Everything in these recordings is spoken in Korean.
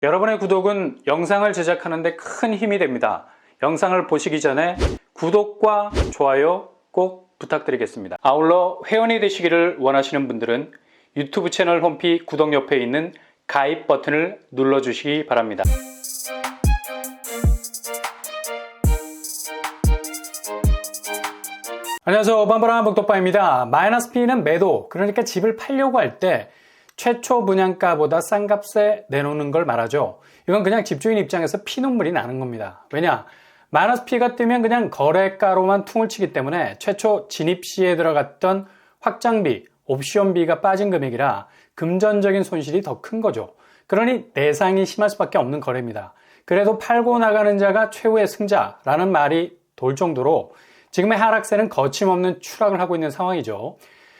여러분의 구독은 영상을 제작하는 데 큰 힘이 됩니다. 영상을 보시기 전에 구독과 좋아요 꼭 부탁드리겠습니다. 아울러 회원이 되시기를 원하시는 분들은 유튜브 채널 홈피 구독 옆에 있는 가입 버튼을 눌러주시기 바랍니다. 안녕하세요. 반바람 복덕바입니다. 마이너스 P는 매도, 그러니까 집을 팔려고 할 때 최초 분양가보다 싼 값에 내놓는 걸 말하죠. 이건 그냥 집주인 입장에서 피눈물이 나는 겁니다. 왜냐? 마이너스 P가 뜨면 그냥 거래가로만 퉁을 치기 때문에 최초 진입 시에 들어갔던 확장비, 옵션비가 빠진 금액이라 금전적인 손실이 더 큰 거죠. 그러니 내상이 심할 수밖에 없는 거래입니다. 그래도 팔고 나가는 자가 최후의 승자라는 말이 돌 정도로 지금의 하락세는 거침없는 추락을 하고 있는 상황이죠.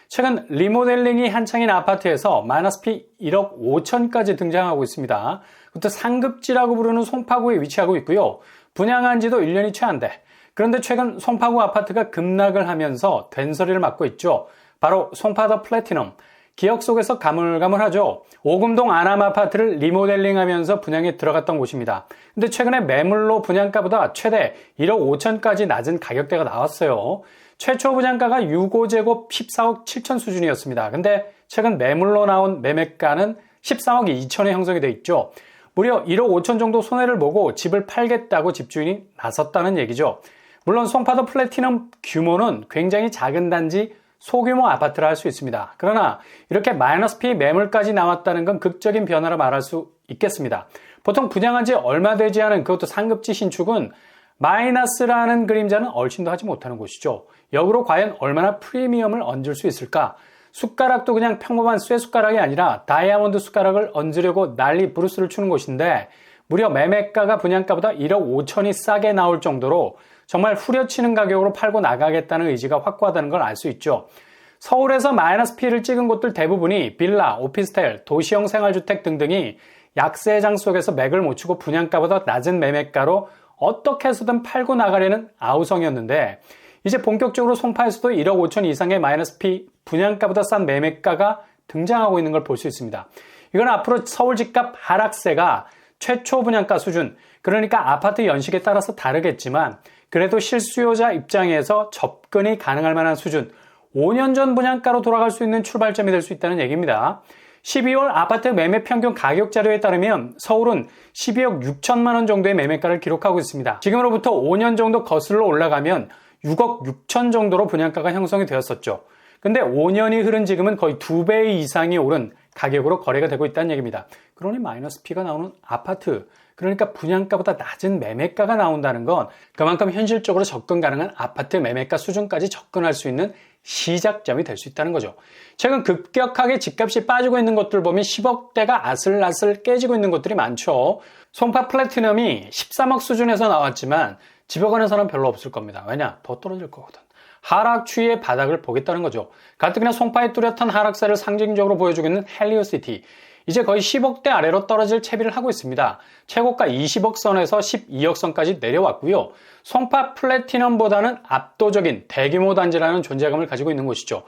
최근 리모델링이 한창인 아파트에서 마이너스 P 1억 5천까지 등장하고 있습니다. 그것도 상급지라고 부르는 송파구에 위치하고 있고요. 분양한 지도 1년이 채 안 돼. 그런데 최근 송파구 아파트가 급락을 하면서 된소리를 맡고 있죠. 바로 송파 더 플래티넘. 기억 속에서 가물가물하죠. 오금동 아남 아파트를 리모델링하면서 분양에 들어갔던 곳입니다. 근데 최근에 매물로 분양가보다 최대 1억 5천까지 낮은 가격대가 나왔어요. 최초 분양가가 6호제곱 14억 7천 수준이었습니다. 근데 최근 매물로 나온 매매가는 13억 2천에 형성이 되어 있죠. 무려 1억 5천 정도 손해를 보고 집을 팔겠다고 집주인이 나섰다는 얘기죠. 물론 송파 더 플래티넘 규모는 굉장히 작은 단지 소규모 아파트라 할 수 있습니다. 그러나 이렇게 마이너스 P 매물까지 나왔다는 건 극적인 변화라 말할 수 있겠습니다. 보통 분양한 지 얼마 되지 않은 그것도 상급지 신축은 마이너스라는 그림자는 얼씬도 하지 못하는 곳이죠. 역으로 과연 얼마나 프리미엄을 얹을 수 있을까? 숟가락도 그냥 평범한 쇠 숟가락이 아니라 다이아몬드 숟가락을 얹으려고 난리 브루스를 추는 곳인데 무려 매매가가 분양가보다 1억 5천이 싸게 나올 정도로 정말 후려치는 가격으로 팔고 나가겠다는 의지가 확고하다는 걸 알 수 있죠. 서울에서 마이너스 P를 찍은 곳들 대부분이 빌라, 오피스텔, 도시형 생활주택 등등이 약세장 속에서 맥을 못 추고 분양가보다 낮은 매매가로 어떻게 해서든 팔고 나가려는 아우성이었는데 이제 본격적으로 송파에서도 1억 5천 이상의 마이너스 P 분양가보다 싼 매매가가 등장하고 있는 걸 볼 수 있습니다. 이건 앞으로 서울 집값 하락세가 최초 분양가 수준, 그러니까 아파트 연식에 따라서 다르겠지만 그래도 실수요자 입장에서 접근이 가능할 만한 수준, 5년 전 분양가로 돌아갈 수 있는 출발점이 될 수 있다는 얘기입니다. 12월 아파트 매매 평균 가격 자료에 따르면 서울은 12억 6천만 원 정도의 매매가를 기록하고 있습니다. 지금으로부터 5년 정도 거슬러 올라가면 6억 6천 정도로 분양가가 형성이 되었었죠. 근데 5년이 흐른 지금은 거의 2배 이상이 오른 가격으로 거래가 되고 있다는 얘기입니다. 그러니 마이너스 P가 나오는 아파트, 그러니까 분양가보다 낮은 매매가가 나온다는 건 그만큼 현실적으로 접근 가능한 아파트 매매가 수준까지 접근할 수 있는 시작점이 될 수 있다는 거죠. 최근 급격하게 집값이 빠지고 있는 것들 보면 10억대가 아슬아슬 깨지고 있는 것들이 많죠. 송파 플래티넘이 13억 수준에서 나왔지만 집어가는 사람 별로 없을 겁니다. 왜냐? 더 떨어질 거거든. 하락 추이의 바닥을 보겠다는 거죠. 가뜩이나 송파의 뚜렷한 하락세를 상징적으로 보여주고 있는 헬리오시티. 이제 거의 10억대 아래로 떨어질 채비를 하고 있습니다. 최고가 20억 선에서 12억 선까지 내려왔고요. 송파 플래티넘보다는 압도적인 대규모 단지라는 존재감을 가지고 있는 곳이죠.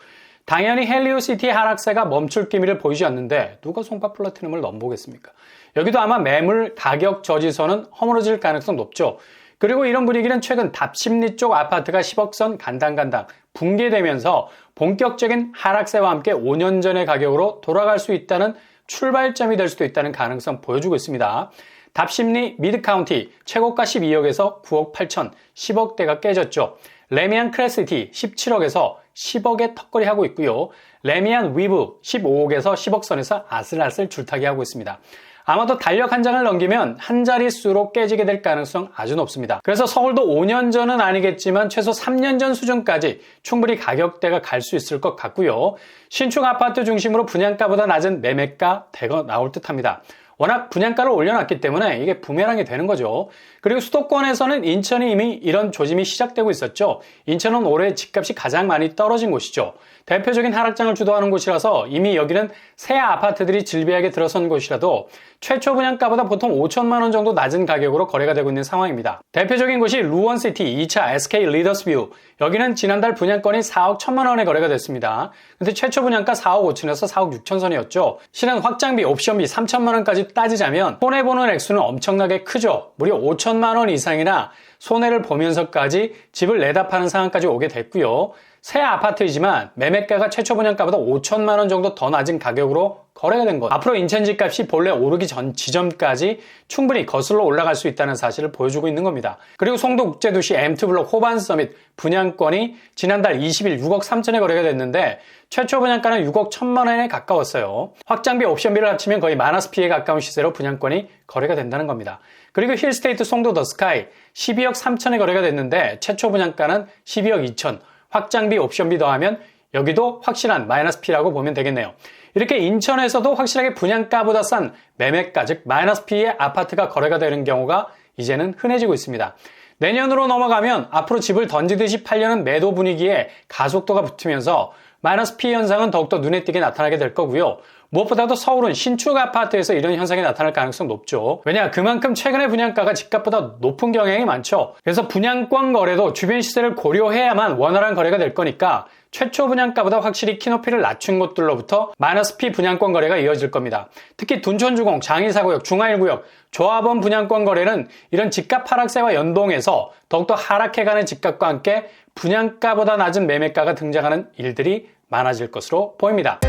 당연히 헬리오시티의 하락세가 멈출 기미를 보이지 않는데 누가 송파 플래티넘을 넘보겠습니까? 여기도 아마 매물 가격 저지선은 허물어질 가능성 높죠. 그리고 이런 분위기는 최근 답심리 쪽 아파트가 10억 선 간당간당 붕괴되면서 본격적인 하락세와 함께 5년 전의 가격으로 돌아갈 수 있다는 출발점이 될 수도 있다는 가능성 보여주고 있습니다. 답심리 미드카운티 최고가 12억에서 9억 8천 10억대가 깨졌죠. 레미안 크레시티 17억에서 10억에 턱걸이 하고 있고요. 레미안 위브 15억에서 10억 선에서 아슬아슬 줄타기 하고 있습니다. 아마도 달력 한 장을 넘기면 한 자릿수로 깨지게 될 가능성 아주 높습니다. 그래서 서울도 5년 전은 아니겠지만 최소 3년 전 수준까지 충분히 가격대가 갈 수 있을 것 같고요. 신축 아파트 중심으로 분양가보다 낮은 매매가 대거 나올 듯합니다. 워낙 분양가를 올려놨기 때문에 이게 부메랑이 되는 거죠. 그리고 수도권에서는 인천이 이미 이런 조짐이 시작되고 있었죠. 인천은 올해 집값이 가장 많이 떨어진 곳이죠. 대표적인 하락장을 주도하는 곳이라서 이미 여기는 새 아파트들이 질비하게 들어선 곳이라도 최초 분양가보다 보통 5천만 원 정도 낮은 가격으로 거래가 되고 있는 상황입니다. 대표적인 곳이 루원시티 2차 SK 리더스뷰. 여기는 지난달 분양권이 4억 1천만 원에 거래가 됐습니다. 근데 최초 분양가 4억 5천에서 4억 6천 선이었죠. 실은 확장비, 옵션비 3천만 원까지 따지자면 손해보는 액수는 엄청나게 크죠. 무려 5천만 원 이상이나 손해를 보면서까지 집을 내다 파는 상황까지 오게 됐고요. 새 아파트이지만 매매가가 최초 분양가보다 5천만 원 정도 더 낮은 가격으로 거래가 된 것. 앞으로 인천 집값이 본래 오르기 전 지점까지 충분히 거슬러 올라갈 수 있다는 사실을 보여주고 있는 겁니다. 그리고 송도국제도시 M2블록 호반서밋 분양권이 지난달 20일 6억 3천에 거래가 됐는데 최초 분양가는 6억 1천만 원에 가까웠어요. 확장비 옵션비를 합치면 거의 마이너스 P에 가까운 시세로 분양권이 거래가 된다는 겁니다. 그리고 힐스테이트 송도 더스카이 12억 3천에 거래가 됐는데 최초 분양가는 12억 2천, 확장비 옵션비 더하면 여기도 확실한 마이너스 P라고 보면 되겠네요. 이렇게 인천에서도 확실하게 분양가보다 싼 매매가, 즉 마이너스 P의 아파트가 거래가 되는 경우가 이제는 흔해지고 있습니다. 내년으로 넘어가면 앞으로 집을 던지듯이 팔려는 매도 분위기에 가속도가 붙으면서 마이너스 P 현상은 더욱더 눈에 띄게 나타나게 될 거고요. 무엇보다도 서울은 신축 아파트에서 이런 현상이 나타날 가능성이 높죠. 왜냐, 그만큼 최근에 분양가가 집값보다 높은 경향이 많죠. 그래서 분양권 거래도 주변 시세를 고려해야만 원활한 거래가 될 거니까 최초 분양가보다 확실히 키높이를 낮춘 곳들로부터 마이너스 P 분양권 거래가 이어질 겁니다. 특히 둔촌주공, 장의사구역, 중화일구역, 조합원 분양권 거래는 이런 집값 하락세와 연동해서 더욱더 하락해가는 집값과 함께 분양가보다 낮은 매매가가 등장하는 일들이 많아질 것으로 보입니다.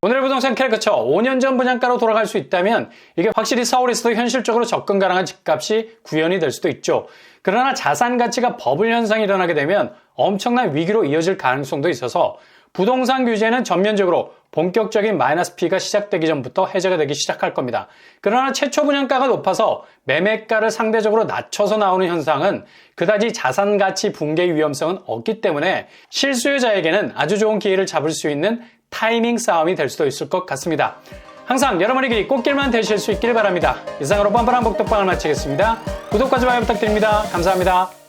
오늘의 부동산 캐릭터처 5년 전 분양가로 돌아갈 수 있다면 이게 확실히 서울에서도 현실적으로 접근 가능한 집값이 구현이 될 수도 있죠. 그러나 자산 가치가 버블 현상이 일어나게 되면 엄청난 위기로 이어질 가능성도 있어서 부동산 규제는 전면적으로 본격적인 마이너스 P가 시작되기 전부터 해제가 되기 시작할 겁니다. 그러나 최초 분양가가 높아서 매매가를 상대적으로 낮춰서 나오는 현상은 그다지 자산 가치 붕괴 위험성은 없기 때문에 실수요자에게는 아주 좋은 기회를 잡을 수 있는 타이밍 싸움이 될 수도 있을 것 같습니다. 항상 여러분의 길이 꽃길만 되실 수 있기를 바랍니다. 이상으로 뻔뻔한 복덕방을 마치겠습니다. 구독과 좋아요 부탁드립니다. 감사합니다.